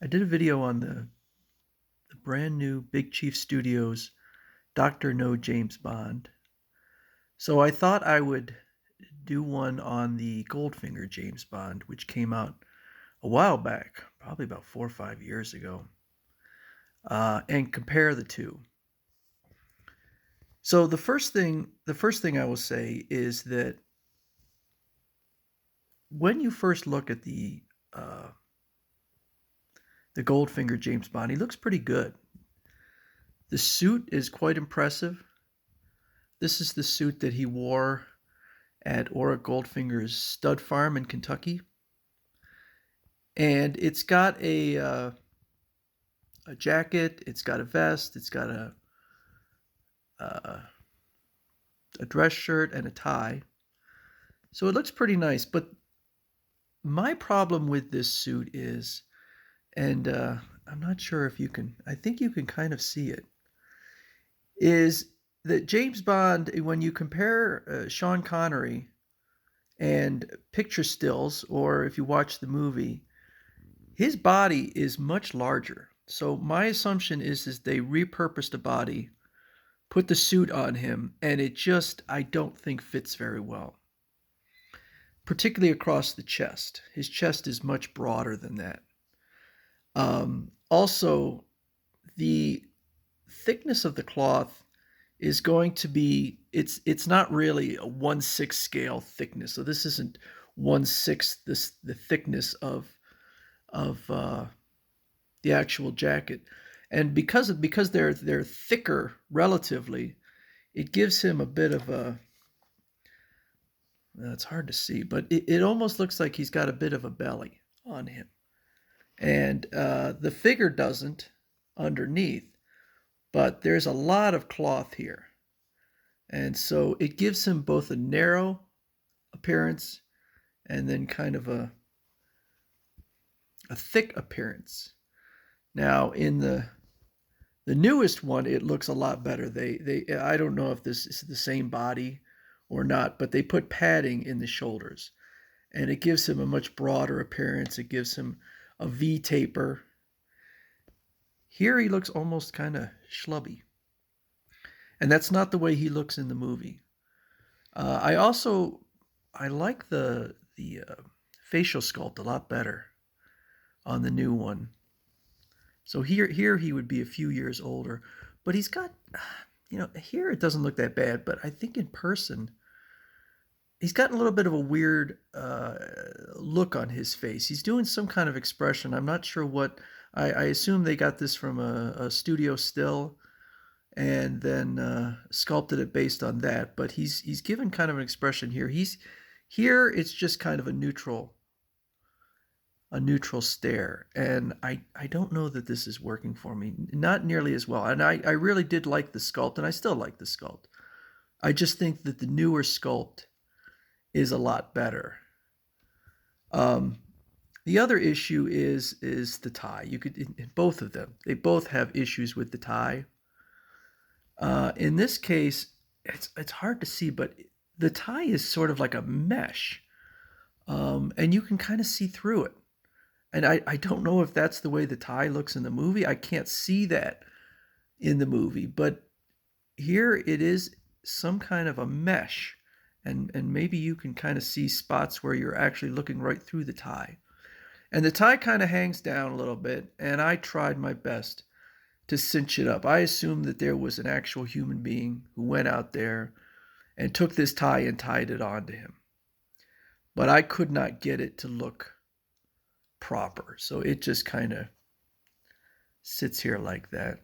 I did a video on the brand new Big Chief Studios Dr. No James Bond. So I thought I would do one on the Goldfinger James Bond, which came out a while back, probably about 4 or 5 years ago, and compare the two. So the first thing I will say is that when you first look at uh, the Goldfinger James Bond, he looks pretty good. The suit is quite impressive. This is the suit that he wore at Ora Goldfinger's stud farm in Kentucky, and it's got a jacket, it's got a vest, it's got uh, a dress shirt and a tie, so it looks pretty nice. But my problem with this suit is, and I'm not sure if you can, I think you can kind of see it, is that James Bond, when you compare Sean Connery and picture stills, or if you watch the movie, his body is much larger. So my assumption is they repurposed a body, put the suit on him, and it just, I don't think, fits very well, particularly across the chest. His chest is much broader than that. Also, the thickness of the cloth is going to be, it's not really a 1/6 scale thickness. So this isn't 1/6 the thickness of the actual jacket, and because they're thicker relatively, it gives him a bit of a, it's hard to see, but it almost looks like he's got a bit of a belly on him, and the figure doesn't underneath, but there's a lot of cloth here, and so it gives him both a narrow appearance and then kind of a thick appearance. Now in the newest one, it looks a lot better. They I don't know if this is the same body or not, but they put padding in the shoulders, and it gives him a much broader appearance. It gives him a V taper. Here he looks almost kind of schlubby, and that's not the way he looks in the movie. I like the facial sculpt a lot better on the new one. So here he would be a few years older, but he's got, here it doesn't look that bad, but I think in person he's got a little bit of a weird look on his face. He's doing some kind of expression. I'm not sure what. I assume they got this from a studio still, and then sculpted it based on that. But he's given kind of an expression here. Here. It's just kind of a neutral stare, and I don't know that this is working for me. Not nearly as well. And I really did like the sculpt, and I still like the sculpt. I just think that the newer sculpt is a lot better. Um, the other issue is the tie. You could in both of them. They both have issues with the tie. In this case, it's hard to see, but the tie is sort of like a mesh, and you can kind of see through it. And I don't know if that's the way the tie looks in the movie. I can't see that in the movie, but here it is some kind of a mesh, and maybe you can kind of see spots where you're actually looking right through the tie. And the tie kind of hangs down a little bit, and I tried my best to cinch it up. I assumed that there was an actual human being who went out there and took this tie and tied it onto him. But I could not get it to look proper. So it just kind of sits here like that.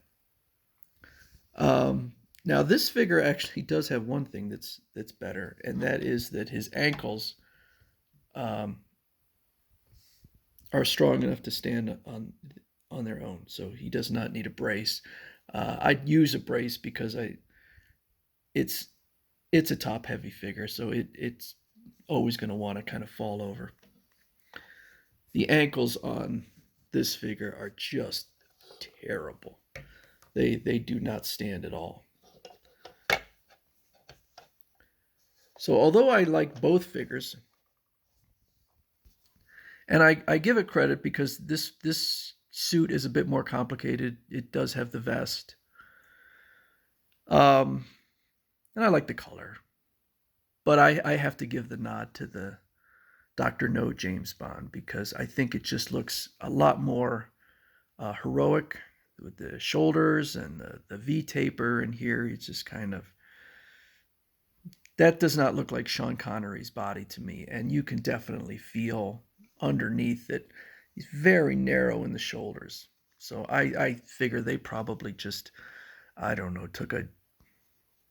Now this figure actually does have one thing that's better, and that is that his ankles um, are strong enough to stand on their own. So he does not need a brace. I'd use a brace because it's it's a top heavy figure, so it's always going to want to kind of fall over. The ankles on this figure are just terrible. They do not stand at all. So although I like both figures, and I give it credit because this suit is a bit more complicated. It does have the vest. Um, and I like the color. But I have to give the nod to the Dr. No James Bond because I think it just looks a lot more heroic with the shoulders and the V taper. And here it's just kind of, that does not look like Sean Connery's body to me. And you can definitely feel underneath it. He's very narrow in the shoulders. So I figure they probably just, I don't know, took a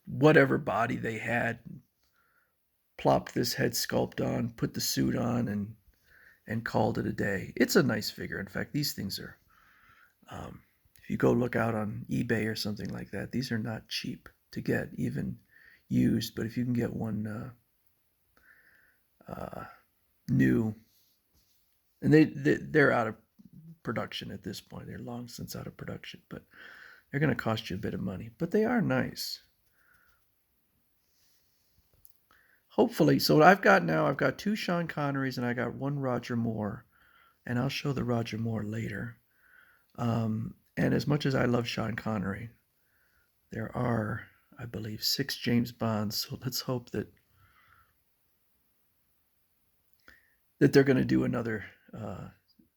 whatever body they had, plopped this head sculpt on, put the suit on, and called it a day. It's a nice figure. In fact, these things are, um, if you go look out on eBay or something like that, these are not cheap to get, even used. But if you can get one new, and they're out of production at this point. They're long since out of production, but they're going to cost you a bit of money. But they are nice. Hopefully, so what I've got now, I've got two Sean Connerys and I got one Roger Moore, and I'll show the Roger Moore later. And as much as I love Sean Connery, there are, I believe, 6 James Bonds. So let's hope that they're going to do another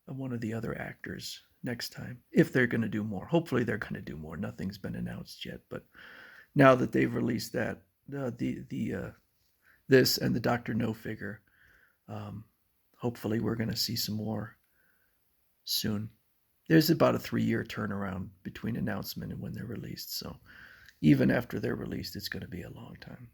one of the other actors next time. If they're going to do more, hopefully they're going to do more. Nothing's been announced yet, but now that they've released that, this and the Doctor No figure, hopefully we're going to see some more soon. There's about a 3-year turnaround between announcement and when they're released. So even after they're released, it's going to be a long time.